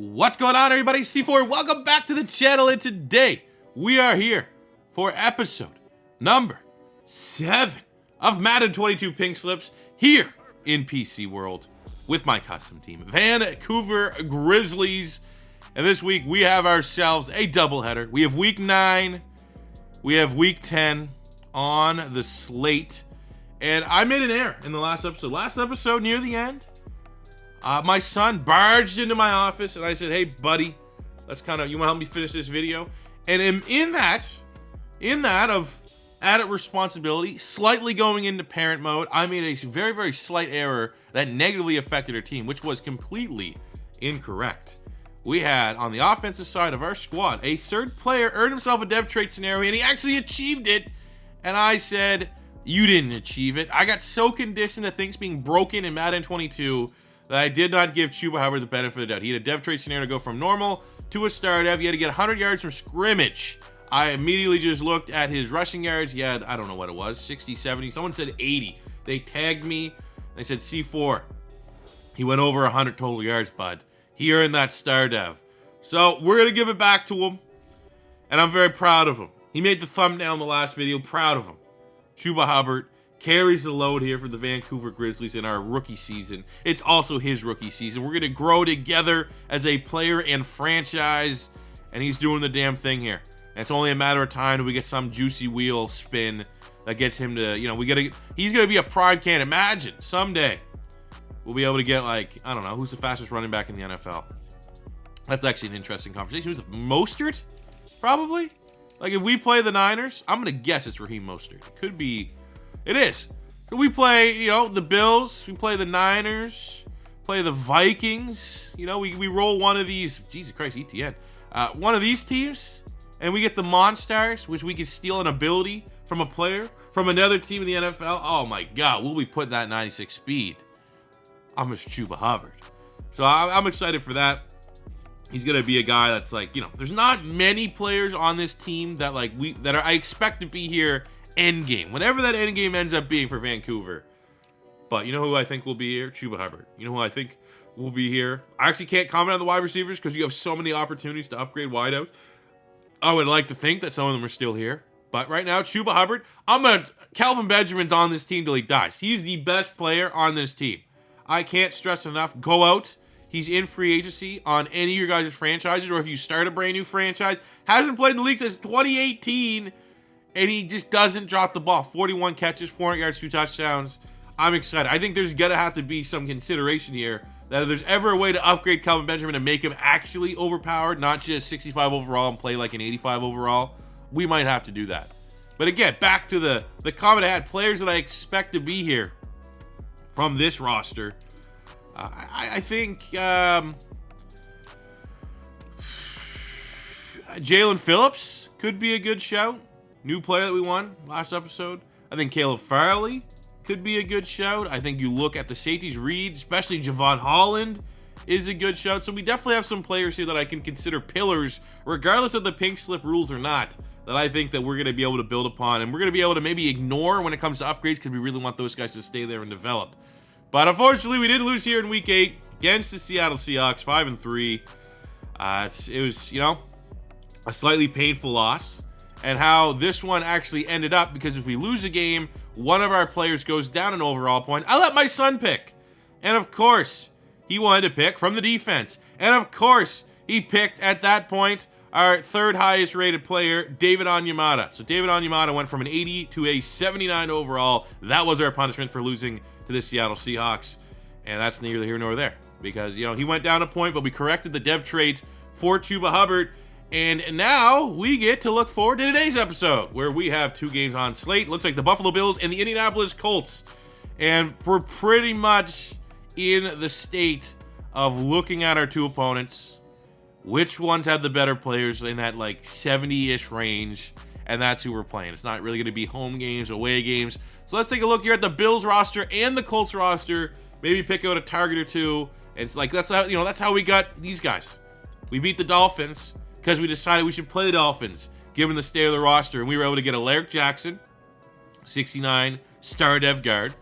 What's going on, everybody? C4, welcome back to the channel, and today we are here for episode number 7 of Madden 22 Pink Slips here in PC World with my custom team, Vancouver Grizzlies. And this week we have ourselves a doubleheader. We have week 9, we have week 10 on the slate. And I made an error in the last episode. Last episode, near the end, my son barged into my office and I said, hey, buddy, you want to help me finish this video? And in that of added responsibility, slightly going into parent mode, I made a very, very slight error that negatively affected our team, which was completely incorrect. We had, on the offensive side of our squad, a third player earned himself a dev trait scenario, and he actually achieved it. And I said, you didn't achieve it. I got so conditioned to things being broken in Madden 22 that I did not give Chuba Hubbard the benefit of the doubt. He had a dev trait scenario to go from normal to a star dev. He had to get 100 yards from scrimmage. I immediately just looked at his rushing yards. He had, I don't know what it was, 60, 70. Someone said 80. They tagged me. They said, C4, he went over 100 total yards, bud. He earned that star dev. So we're going to give it back to him, and I'm very proud of him. He made the thumbnail in the last video. Proud of him. Chuba Hubbard carries the load here for the Vancouver Grizzlies in our rookie season. It's also his rookie season. We're going to grow together as a player and franchise, and he's doing the damn thing here. And it's only a matter of time till we get some juicy wheel spin that gets him to, he's going to be a prime candidate. Imagine someday we'll be able to get, like, I don't know, who's the fastest running back in the NFL? That's actually an interesting conversation. Who's Mostert? Probably. Like, if we play the Niners, I'm going to guess it's Raheem Mostert. It could be. It is. So we play, the Bills. We play the Niners. Play the Vikings. We roll one of these. Jesus Christ, ETN. One of these teams. And we get the Monstars, which we can steal an ability from a player from another team in the NFL. Oh, my God. Will we put that 96 speed? I'm Mr. Chuba Hubbard. So I'm excited for that. He's gonna be a guy that's like, there's not many players on this team that I expect to be here end game, whatever that end game ends up being for Vancouver. But you know who I think will be here? Chuba Hubbard. You know who I think will be here? I actually can't comment on the wide receivers because you have so many opportunities to upgrade wideout. I would like to think that some of them are still here, but right now, Chuba Hubbard. Calvin Benjamin's on this team till he dies. He's the best player on this team. I can't stress enough. Go out. He's in free agency on any of your guys' franchises, or if you start a brand new franchise, hasn't played in the league since 2018, and he just doesn't drop the ball. 41 catches, 400 yards, 2 touchdowns. I'm excited. I think there's going to have to be some consideration here that if there's ever a way to upgrade Calvin Benjamin and make him actually overpowered, not just 65 overall and play like an 85 overall, we might have to do that. But again, back to the comment I had, players that I expect to be here from this roster. I think Jalen Phillips could be a good shout. New player that we won last episode. I think Caleb Farley could be a good shout. I think you look at the safeties, Reed, especially Javon Holland, is a good shout. So we definitely have some players here that I can consider pillars, regardless of the pink slip rules or not, that I think that we're going to be able to build upon. And we're going to be able to maybe ignore when it comes to upgrades because we really want those guys to stay there and develop. But unfortunately, we did lose here in Week 8 against the Seattle Seahawks, 5-3. It was, a slightly painful loss. And how this one actually ended up, because if we lose a game, one of our players goes down an overall point. I let my son pick. And of course, he wanted to pick from the defense. And of course, he picked, at that point, our third highest rated player, David Onyemata. So David Onyemata went from an 80 to a 79 overall. That was our punishment for losing to the Seattle Seahawks, and that's neither here nor there, because he went down a point, but we corrected the dev trait for Chuba Hubbard, and now we get to look forward to today's episode, where we have 2 games on slate. Looks like the Buffalo Bills and the Indianapolis Colts, and we're pretty much in the state of looking at our 2 opponents, which ones have the better players in that 70-ish range, and that's who we're playing. It's not really going to be home games, away games. So let's take a look here at the Bills roster and the Colts roster. Maybe pick out a target or two. And it's like, that's how we got these guys. We beat the Dolphins because we decided we should play the Dolphins, given the state of the roster. And we were able to get a Larry Jackson, 69, star dev guard.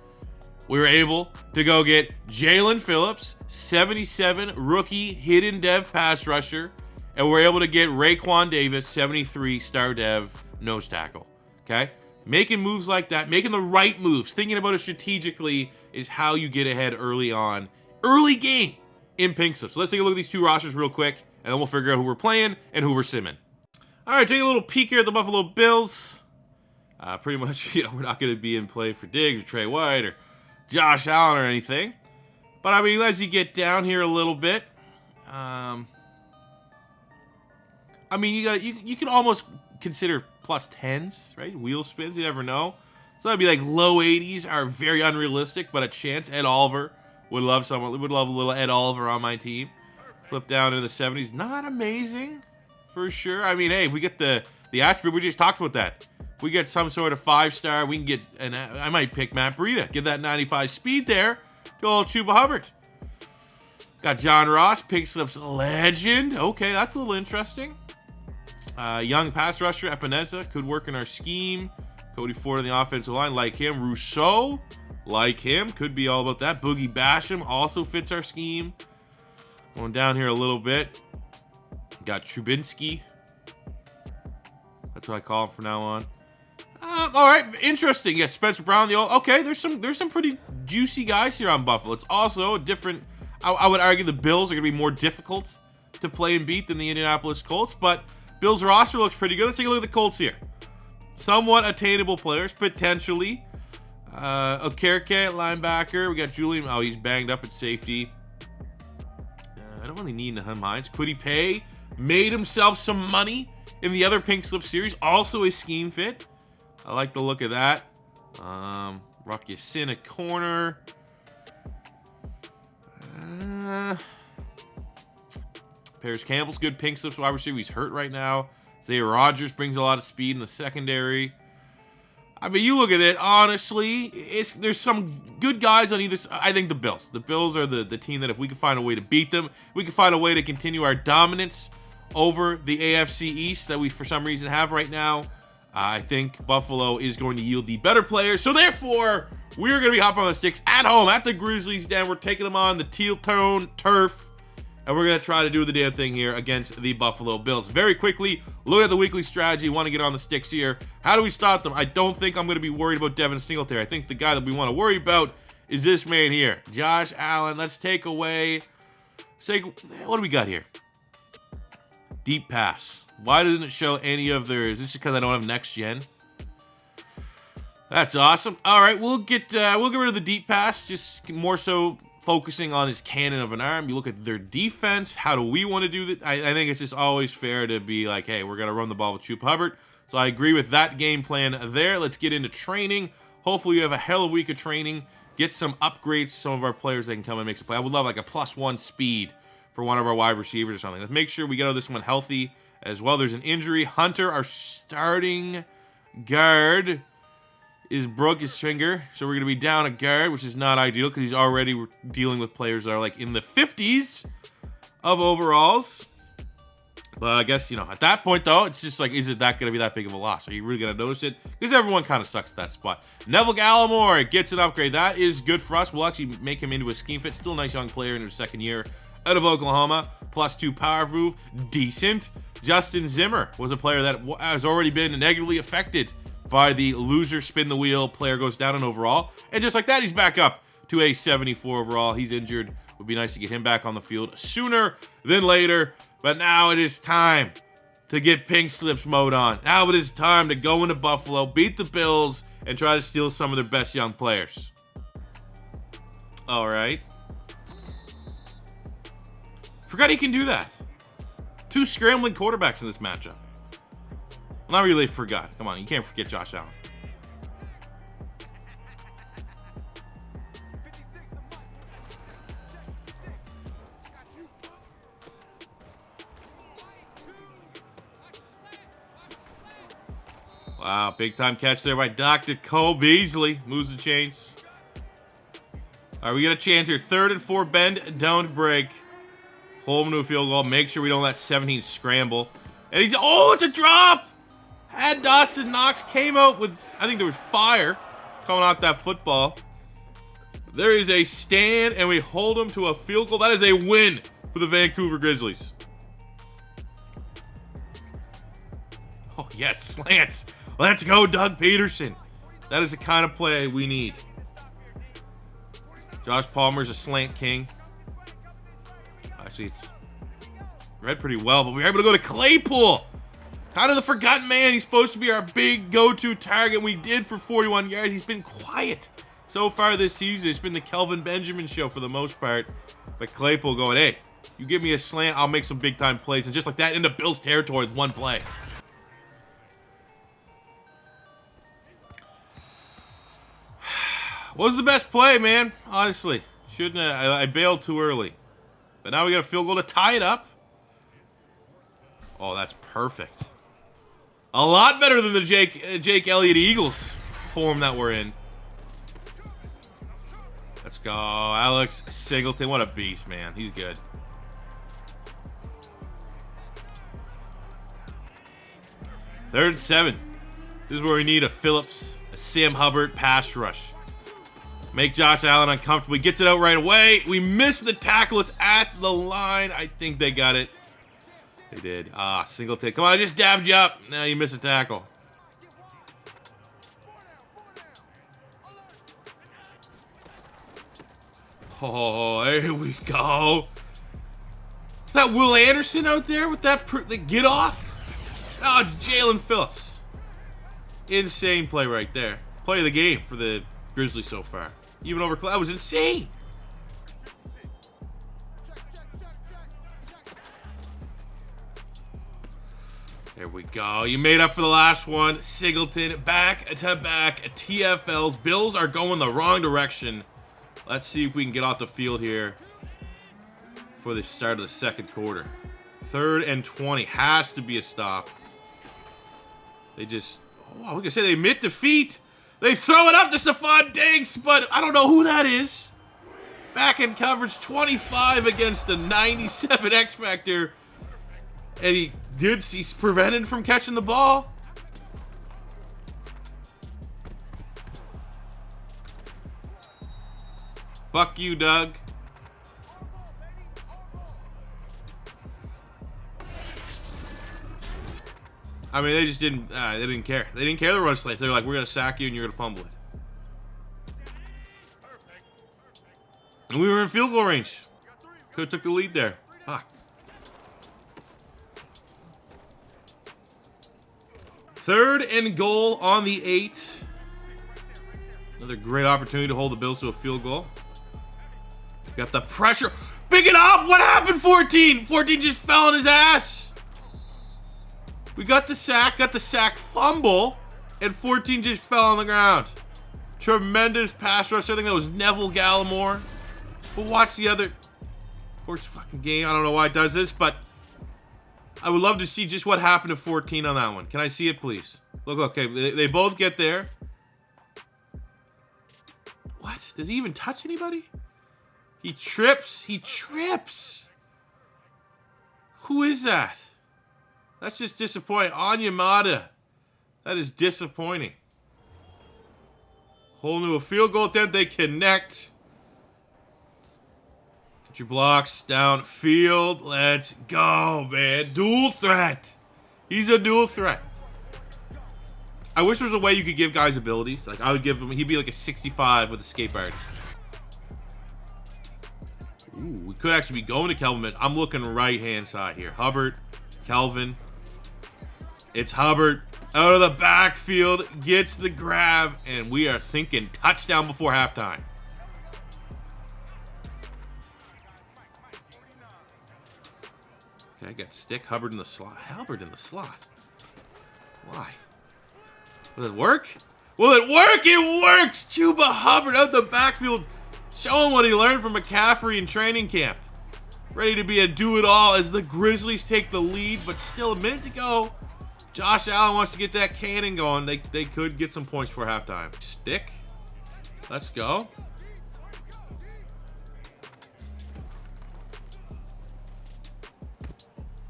we were able to go get Jalen Phillips, 77 rookie hidden dev pass rusher, and we're able to get Raekwon Davis, 73 star dev nose tackle. Okay? Making moves like that, making the right moves, thinking about it strategically is how you get ahead early on. Early game in Pink Slips. So let's take a look at these two rosters real quick, and then we'll figure out who we're playing and who we're simming. All right, take a little peek here at the Buffalo Bills. Pretty much, we're not going to be in play for Diggs or Trey White or Josh Allen or anything. But, I mean, as you get down here a little bit, I mean, you can almost consider plus 10s, right? Wheel spins, you never know. So that'd be like low 80s are very unrealistic, but a chance. Ed Oliver would love a little Ed Oliver on my team. Flip down into the 70s, not amazing for sure. I mean, hey, if we get the attribute, we just talked about that. If we get some sort of 5-star, we can get, and I might pick Matt Breida. Get that 95 speed there. Go old Chuba Hubbard. Got John Ross, Pink Slips legend. Okay, that's a little interesting. Young pass rusher, Epineza, could work in our scheme. Cody Ford on the offensive line, like him. Rousseau, like him, could be all about that. Boogie Basham also fits our scheme. Going down here a little bit. Got Trubinsky. That's what I call him from now on. All right, interesting. Yeah, Spencer Brown. Okay, there's some pretty juicy guys here on Buffalo. It's also a different. I would argue the Bills are going to be more difficult to play and beat than the Indianapolis Colts, but Bills roster looks pretty good. Let's take a look at the Colts here. Somewhat attainable players, potentially. Okereke at linebacker. We got Julian. Oh, he's banged up at safety. I don't really need him, Hines. Kwity Paye made himself some money in the other Pink Slip series. Also a scheme fit. I like the look of that. Rock Ya-Sin at corner. Paris Campbell's good Pink Slips wide receiver. He's hurt right now. Zay Rogers brings a lot of speed in the secondary. I mean, you look at it, honestly, there's some good guys on either side. I think the Bills. The Bills are the team that if we can find a way to beat them, we can find a way to continue our dominance over the AFC East that we, for some reason, have right now. I think Buffalo is going to yield the better players. So, therefore, we're going to be hopping on the sticks at home at the Grizzlies Den. We're taking them on the teal tone turf. And we're going to try to do the damn thing here against the Buffalo Bills. Very quickly, look at the weekly strategy. Want to get on the sticks here. How do we stop them? I don't think I'm going to be worried about Devin Singletary. I think the guy that we want to worry about is this man here, Josh Allen. Let's take away. What do we got here? Deep pass. Why doesn't it show any of their? Is this because I don't have next gen? That's awesome. All right, we'll get rid of the deep pass. Just more so focusing on his cannon of an arm. You look at their defense. How do we want to do that? I think it's just always fair to be like, hey, we're going to run the ball with Chuba Hubbard. So I agree with that game plan there. Let's get into training. Hopefully you have a hell of a week of training. Get some upgrades to some of our players that can come and make some play. I would love like a +1 speed for one of our wide receivers or something. Let's make sure we get out of this one healthy as well. There's an injury. Hunter, our starting guard, broke his finger, so we're going to be down a guard, which is not ideal because he's already dealing with players that are like in the 50s of overalls. But I guess, at that point, though, it's just like, is it that going to be that big of a loss? Are you really going to notice it? Because everyone kind of sucks at that spot. Neville Gallimore gets an upgrade. That is good for us. We'll actually make him into a scheme fit. Still a nice young player in his second year out of Oklahoma. +2 power move. Decent. Justin Zimmer was a player that has already been negatively affected by the loser spin the wheel. Player goes down in overall. And just like that, he's back up to a 74 overall. He's injured. Would be nice to get him back on the field sooner than later. But now it is time to get Pink Slips mode on. Now it is time to go into Buffalo, beat the Bills, and try to steal some of their best young players. All right. Forgot he can do that. 2 scrambling quarterbacks in this matchup. Not really forgot. Come on, you can't forget Josh Allen. Wow, big time catch there by Dr. Cole Beasley. Moves the chains. All right, we got a chance here. 3rd and 4, bend, don't break. Hold him to a field goal. Make sure we don't let 17 scramble. And it's a drop! Had Dawson Knox came out with, I think there was fire coming off that football. There is a stand, and we hold them to a field goal. That is a win for the Vancouver Grizzlies. Oh, yes, slants. Let's go, Doug Peterson. That is the kind of play we need. Josh Palmer's a slant king. Actually, it's read pretty well, but we were able to go to Claypool. Kind of the forgotten man. He's supposed to be our big go-to target. We did for 41 yards. He's been quiet so far this season. It's been the Kelvin Benjamin show for the most part. But Claypool going, hey, you give me a slant, I'll make some big-time plays. And just like that, into Bills territory with one play. What was the best play, man? Honestly. Shouldn't have. I bailed too early. But now we got a field goal to tie it up. Oh, that's perfect. A lot better than the Jake Elliott Eagles form that we're in. Let's go. Alex Singleton. What a beast, man. He's good. Third and 7. This is where we need a Phillips, a Sam Hubbard pass rush. Make Josh Allen uncomfortable. He gets it out right away. We missed the tackle. It's at the line. I think they got it. They did. Singleton. Come on, I just dabbed you up. Now you missed a tackle. Oh, here we go. Is that Will Anderson out there with that the get off? Oh, it's Jalen Phillips. Insane play right there. Play of the game for the Grizzlies so far. Even over that was insane. There we go. You made up for the last one. Singleton back to back TFLs. Bills are going the wrong direction. Let's see if we can get off the field here for the start of the second quarter. 3rd and 20 has to be a stop. They just, oh, we can say they admit defeat. They throw it up to Stephon Diggs, but I don't know who that is. Back in coverage, 25 against the 97 X Factor. And he's prevented from catching the ball. Fuck you, Doug. I mean, they just didn't, they didn't care. They didn't care the run slants. They were like, we're going to sack you and you're going to fumble it. And we were in field goal range. Could have took the lead there. Fuck. 3rd and goal on the 8. Another great opportunity to hold the Bills to a field goal. Got the pressure. Pick it up! What happened, 14? 14 just fell on his ass. We got the sack fumble, and 14 just fell on the ground. Tremendous pass rush. I think that was Neville Gallimore. But watch the other course fucking game. I don't know why it does this, but I would love to see just what happened to 14 on that one. Can I see it, please? Look, okay, they both get there. What? Does he even touch anybody? He trips. He trips. Who is that? That's just disappointing. Onyemata. That is disappointing. Whole new field goal attempt. They connect. Get your blocks downfield. Let's go, man. Dual threat. He's a dual threat. I wish there was a way you could give guys abilities. Like, I would give him, he'd be like a 65 with escape artist. Ooh, we could actually be going to Kelvin, but I'm looking right-hand side here. Hubbard, Kelvin. It's Hubbard out of the backfield, gets the grab, and we are thinking touchdown before halftime. Okay, I got stick Hubbard in the slot. Hubbard in the slot. Why? Will it work? Will it work? It works! Chuba Hubbard out the backfield, showing what he learned from McCaffrey in training camp. Ready to be a do-it-all as the Grizzlies take the lead, but still a minute to go. Josh Allen wants to get that cannon going. They could get some points for halftime. Stick. Let's go.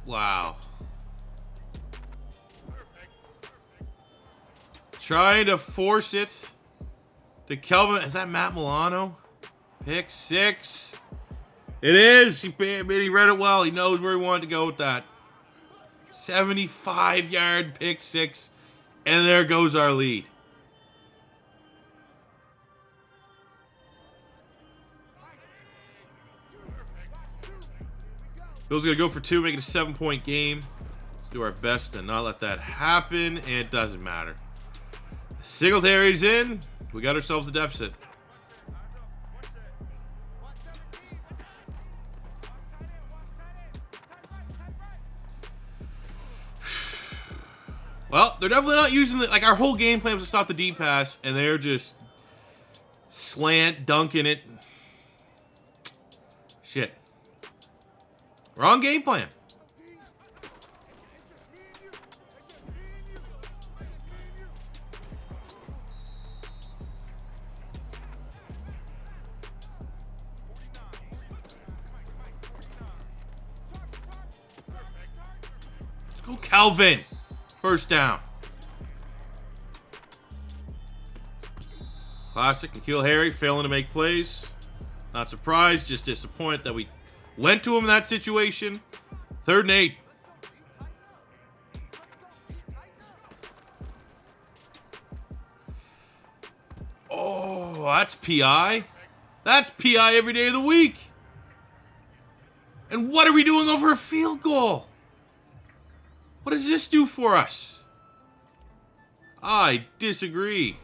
Wow. Trying to force it to Kelvin. Is that Matt Milano? Pick six. It is. He read it well. He knows where he wanted to go with that. 75-yard pick six. And there goes our lead. Bill's going to go for two, make it a 7-point game. Let's do our best to not let that happen, and it doesn't matter. Singletary's in. We got ourselves a deficit. Well, they're definitely not using it. Like, our whole game plan was to stop the deep pass, and they're just slant dunking it. Shit. Wrong game plan. Let's go, Calvin. First down. Classic. N'Keal Harry failing to make plays. Not surprised, just disappointed that we went to him in that situation. 3rd and 8. Oh, that's PI. That's PI every day of the week. And what are we doing over a field goal? What does this do for us? I disagree.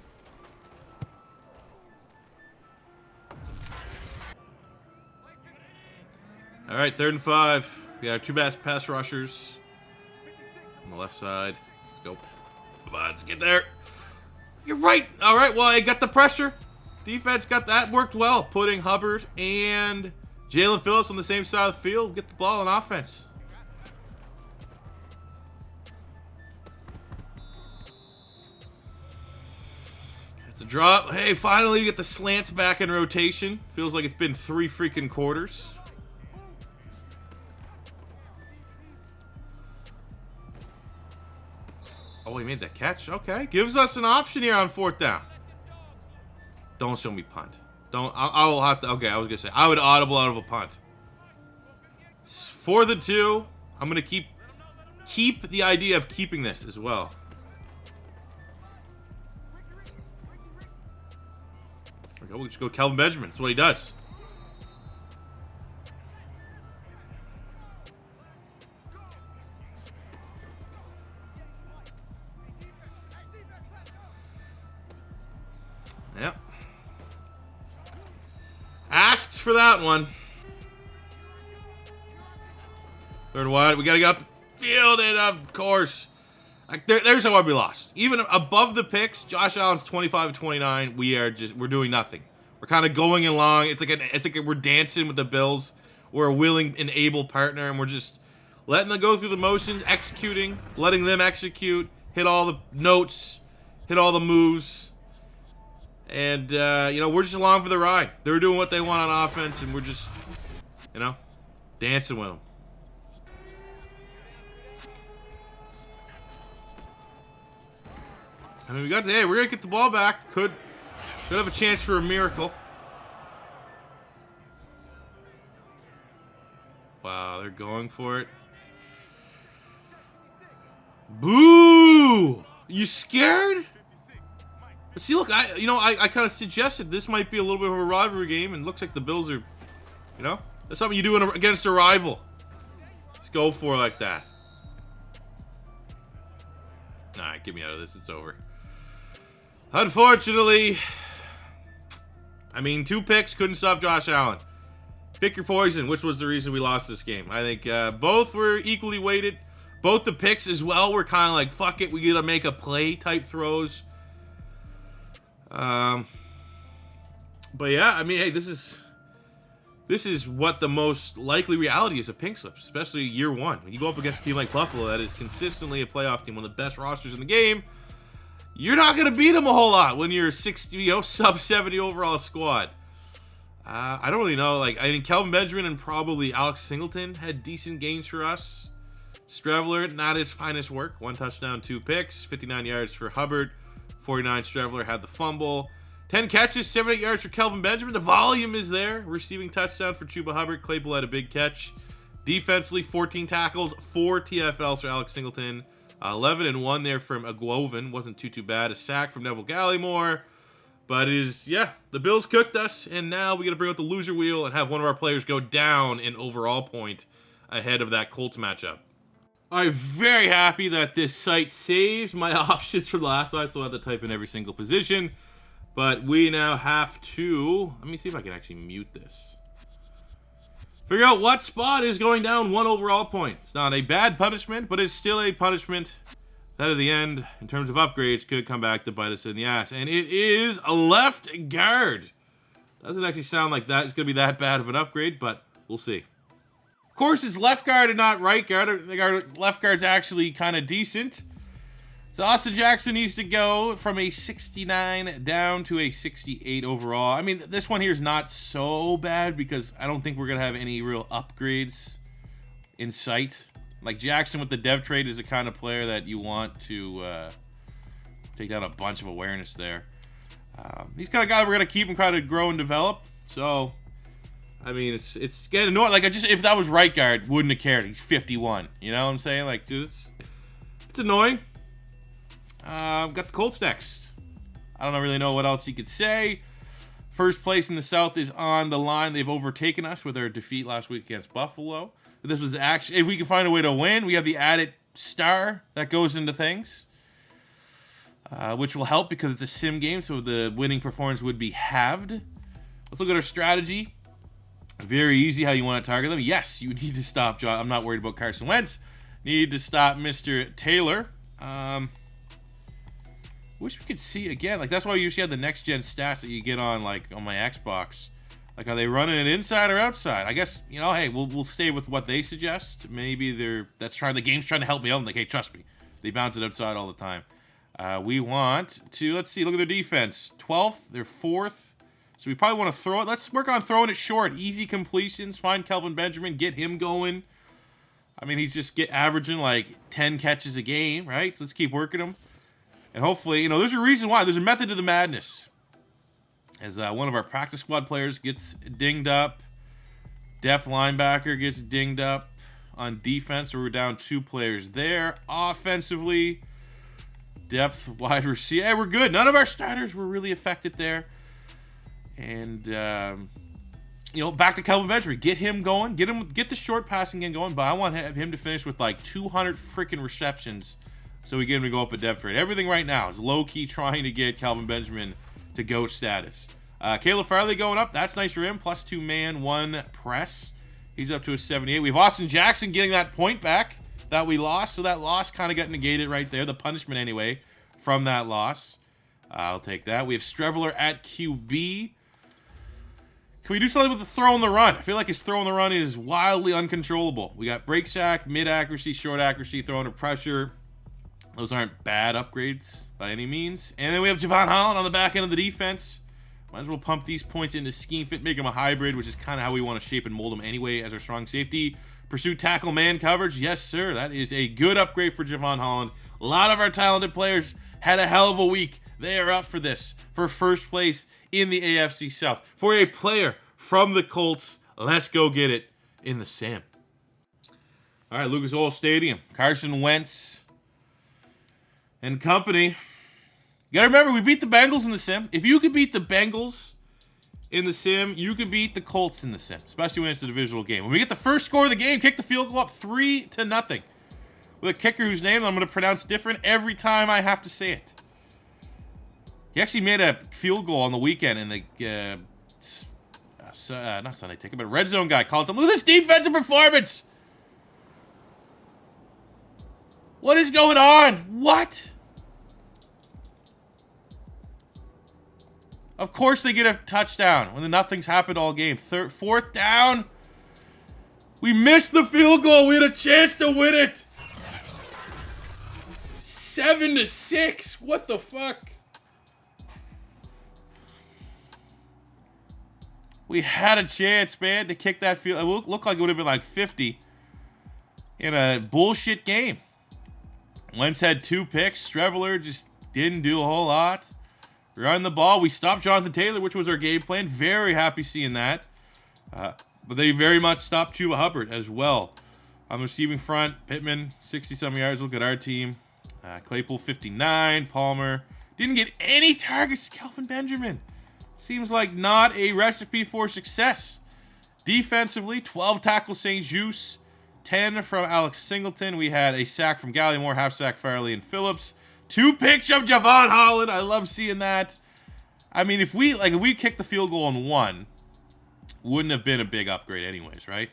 All right, 3rd and 5. We got our two best pass rushers on the left side. Let's go. Come on, let's get there. You're right. All right, well, I got the pressure. Defense got that. Worked well. Putting Hubbard and Jalen Phillips on the same side of the field. Get the ball on offense. It's a drop. Hey, finally you get the slants back in rotation. Feels like it's been 3 freaking quarters. Oh, he made that catch. Okay. Gives us an option here on 4th down. Don't show me punt. Don't. I will have to. Okay, I was going to say. I would audible out of a punt. 4th and 2. I'm going to keep the idea of keeping this as well. There we go. We'll just go Kelvin Benjamin. That's what he does. Yep. Asked for that one. 3rd wide. We got to get out the field, and of course, like there's how we lost. Even above the picks, Josh Allen's 25-29. We're doing nothing. We're kind of going along. It's like we're dancing with the Bills. We're a willing and able partner, and we're just letting them go through the motions, executing, letting them execute, hit all the notes, hit all the moves. And, we're just along for the ride. They're doing what they want on offense, and we're just, dancing with them. I mean, we're going to get the ball back. Could have a chance for a miracle. Wow, they're going for it. Boo! You scared? But see, look, I kind of suggested this might be a little bit of a rivalry game, and it looks like the Bills are, that's something you do against a rival. Just go for it like that. All right, get me out of this. It's over. Unfortunately, 2 picks couldn't stop Josh Allen. Pick your poison, which was the reason we lost this game. I think both were equally weighted. Both the picks as well were kind of like, fuck it, we got to make a play type throws. But yeah, hey, this is what the most likely reality is of Pink Slips, especially year 1. When you go up against a team like Buffalo that is consistently a playoff team, one of the best rosters in the game, you're not going to beat them a whole lot when you're sub 70 overall squad. I don't really know. Kelvin Benjamin and probably Alex Singleton had decent games for us. Straveler, not his finest work. 1 touchdown, 2 picks, 59 yards for Hubbard. 49 Straveler had the fumble. 10 catches, 78 yards for Kelvin Benjamin. The volume is there. Receiving touchdown for Chuba Hubbard. Claypool had a big catch. Defensively, 14 tackles, 4 TFLs for Alex Singleton. 11-1 there from Aguovan. Wasn't too bad. A sack from Neville Gallimore. But it is, yeah, the Bills cooked us, and now we got to bring out the loser wheel and have one of our players go down in overall point ahead of that Colts matchup. I'm very happy that this site saves my options for the last one. I still have to type in every single position. But we now have to, let me see if I can actually mute this. Figure out what spot is going down 1 overall point. It's not a bad punishment, but it's still a punishment that at the end, in terms of upgrades, could come back to bite us in the ass. And it is a left guard. Doesn't actually sound like that. It's going to be that bad of an upgrade, but we'll see. Of course, it's left guard and not right guard. I think our left guard's actually kind of decent. So Austin Jackson needs to go from a 69 down to a 68 overall. I mean, this one here is not so bad because I don't think we're going to have any real upgrades in sight. Like Jackson with the dev trade is the kind of player that you want to take down a bunch of awareness there. He's kind of guy we're going to keep and try to grow and develop. So, I mean, it's getting annoying. Like, if that was right guard, wouldn't have cared. He's 51. You know what I'm saying? Like, it's annoying. Got the Colts next. I don't really know what else you could say. First place in the South is on the line. They've overtaken us with their defeat last week against Buffalo. This was actually, if we can find a way to win, we have the added star that goes into things, which will help because it's a sim game, so the winning performance would be halved. Let's look at our strategy. Very easy how you want to target them. Yes, you need to stop John. I'm not worried about Carson Wentz. Need to stop Mr. Taylor. Wish we could see again. Like, that's why you usually have the next gen stats that you get on, like, on my Xbox. Like, are they running it inside or outside? I guess, you know, hey, we'll stay with what they suggest. Maybe the game's trying to help me out. I'm like, hey, trust me, they bounce it outside all the time. We want to, let's see, look at their defense. 12th, they're 4th. So we probably want to throw it. Let's work on throwing it short. Easy completions. Find Kelvin Benjamin, get him going. I mean, he's just averaging like 10 catches a game, right? So let's keep working him. And hopefully, you know, there's a reason why. There's a method to the madness. As one of our practice squad players gets dinged up. Depth linebacker gets dinged up on defense. So we're down 2 players there. Offensively, depth wide receiver. Hey, we're good. None of our starters were really affected there. And, you know, back to Kelvin Benjamin. Get him going. Get the short passing game going. But I want him to finish with like 200 freaking receptions so we get him to go up a depth rate. Everything right now is low-key trying to get Kelvin Benjamin to GOAT status. Caleb Farley going up. That's nice for him. +2 man, 1 press. He's up to a 78. We have Austin Jackson getting that point back that we lost. So that loss kind of got negated right there. The punishment anyway from that loss. I'll take that. We have Streveler at QB. Can we do something with the throw and the run? I feel like his throw and the run is wildly uncontrollable. We got break sack, mid accuracy, short accuracy, throw under pressure. Those aren't bad upgrades by any means. And then we have Javon Holland on the back end of the defense. Might as well pump these points into scheme fit, make him a hybrid, which is kind of how we want to shape and mold him anyway as our strong safety. Pursue tackle man coverage. Yes, sir. That is a good upgrade for Javon Holland. A lot of our talented players had a hell of a week. They are up for this, for first place in the AFC South. For a player from the Colts, let's go get it in the sim. All right, Lucas Oil Stadium. Carson Wentz and company. You gotta remember, we beat the Bengals in the sim. If you could beat the Bengals in the sim, you could beat the Colts in the sim, especially when it's the divisional game. When we get the first score of the game, kick the field goal up 3-0 with a kicker whose name I'm going to pronounce different every time I have to say it. He actually made a field goal on the weekend in the not Sunday Ticket, but Red Zone guy called him. Look at this defensive performance. What is going on? What? Of course they get a touchdown when nothing's happened all game. 4th down. We missed the field goal. We had a chance to win it. 7-6. What the fuck? We had a chance, man, to kick that field. It looked like it would have been like 50 in a bullshit game. Wentz had 2 picks. Streveler just didn't do a whole lot. Run the ball. We stopped Jonathan Taylor, which was our game plan. Very happy seeing that. But they very much stopped Chuba Hubbard as well. On the receiving front, Pittman, 60-some yards. Look at our team. Claypool, 59. Palmer. Didn't get any targets. Kelvin Benjamin. Seems like not a recipe for success. Defensively, 12 tackles St-Juste. 10 from Alex Singleton. We had a sack from Gallimore, half sack Farley and Phillips. 2 picks from Javon Holland. I love seeing that. I mean, if we kicked the field goal on 1, wouldn't have been a big upgrade anyways, right?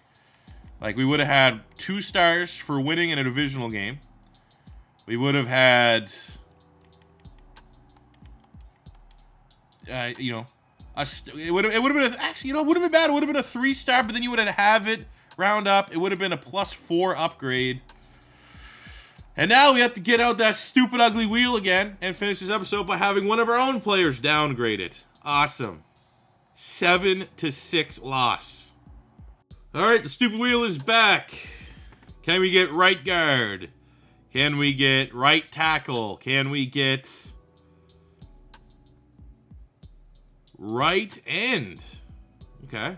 Like, we would have had 2 stars for winning in a divisional game. We would have had, it would have been actually, it wouldn't have been bad. It would have been a 3-star, but then you would have it round up. It would have been a +4 upgrade. And now we have to get out that stupid ugly wheel again and finish this episode by having one of our own players downgraded. Awesome. 7-6 loss. All right, the stupid wheel is back. Can we get right guard? Can we get right tackle? Can we get right end? Okay.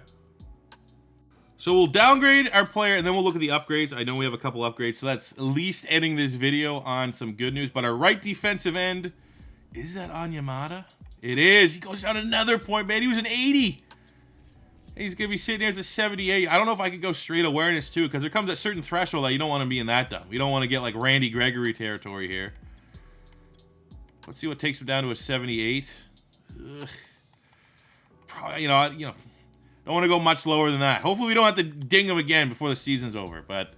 So we'll downgrade our player, and then we'll look at the upgrades. I know we have a couple upgrades, so that's at least ending this video on some good news. But our right defensive end, is that Onyemata? It is. He goes down another point, man. He was an 80. He's going to be sitting here as a 78. I don't know if I could go straight awareness, too, because there comes a certain threshold that you don't want to be in that dumb. You don't want to get, like, Randy Gregory territory here. Let's see what takes him down to a 78. Ugh. Probably, don't want to go much lower than that. Hopefully we don't have to ding him again before the season's over. But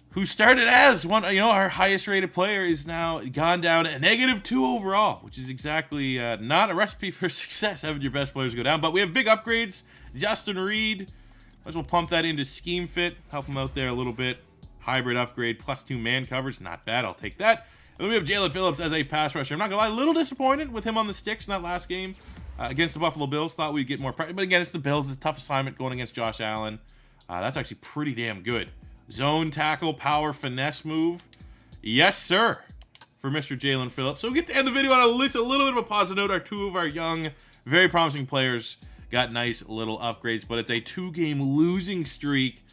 who started as one, our highest rated player is now gone down at -2 overall, which is exactly not a recipe for success, having your best players go down. But we have big upgrades. Justin Reed, might as well pump that into scheme fit, help him out there a little bit. Hybrid upgrade, +2 man coverage, not bad, I'll take that. And then we have Jalen Phillips as a pass rusher. I'm not going to lie, a little disappointed with him on the sticks in that last game. Against the Buffalo Bills, thought we'd get more pressure. But again, it's the Bills. It's a tough assignment going against Josh Allen. That's actually pretty damn good. Zone tackle, power, finesse move. Yes, sir, for Mr. Jalen Phillips. So we get to end the video on a little bit of a positive note. Our 2 of our young, very promising players got nice little upgrades. But it's a 2-game losing streak.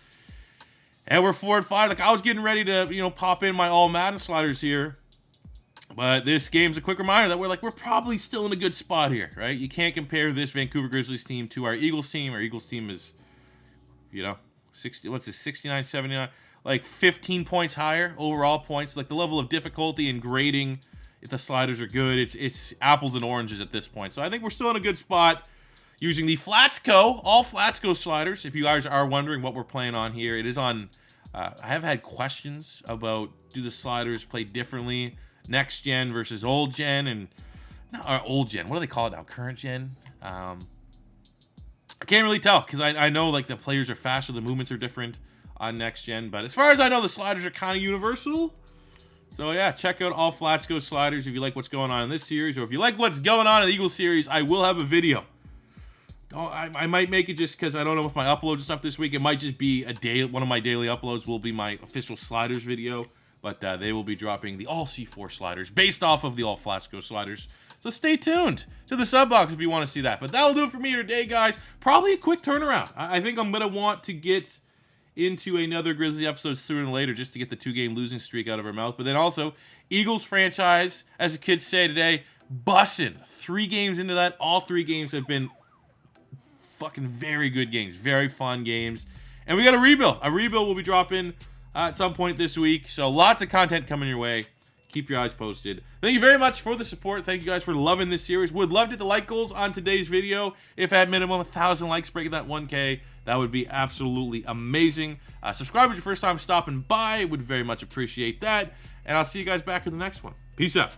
And we're 4-5. Like, I was getting ready to, pop in my all Madden sliders here. But this game's a quick reminder that we're probably still in a good spot here, right? You can't compare this Vancouver Grizzlies team to our Eagles team. Our Eagles team is, 69, 79, like 15 points higher overall points. Like, the level of difficulty and grading, if the sliders are good, it's apples and oranges at this point. So I think we're still in a good spot using the Flatsco, all Flatsco sliders. If you guys are wondering what we're playing on here, it is on, I have had questions about, do the sliders play differently next gen versus old gen, and not old gen. What do they call it now? Current gen. I can't really tell because I know like the players are faster, the movements are different on next gen. But as far as I know, the sliders are kind of universal. So yeah, check out all Flatsco sliders if you like what's going on in this series, or if you like what's going on in the Eagles series. I will have a video. I might make it just because I don't know if my uploads and stuff this week. It might just be a day. One of my daily uploads will be my official sliders video. But they will be dropping the all C4 sliders based off of the all Flatsco sliders. So stay tuned to the sub box if you want to see that. But that'll do it for me today, guys. Probably a quick turnaround. I think I'm going to want to get into another Grizzly episode sooner than later just to get the 2-game losing streak out of our mouth. But then also, Eagles franchise, as the kids say today, bussin'. 3 games into that. All 3 games have been fucking very good games. Very fun games. And we got a rebuild. A rebuild will be dropping at some point this week. So lots of content coming your way. Keep your eyes posted. Thank you very much for the support. Thank you guys for loving this series. Would love to hit the like goals on today's video. If at minimum 1,000 likes, breaking that 1K, that would be absolutely amazing. Subscribe if it's your first time stopping by. Would very much appreciate that. And I'll see you guys back in the next one. Peace out.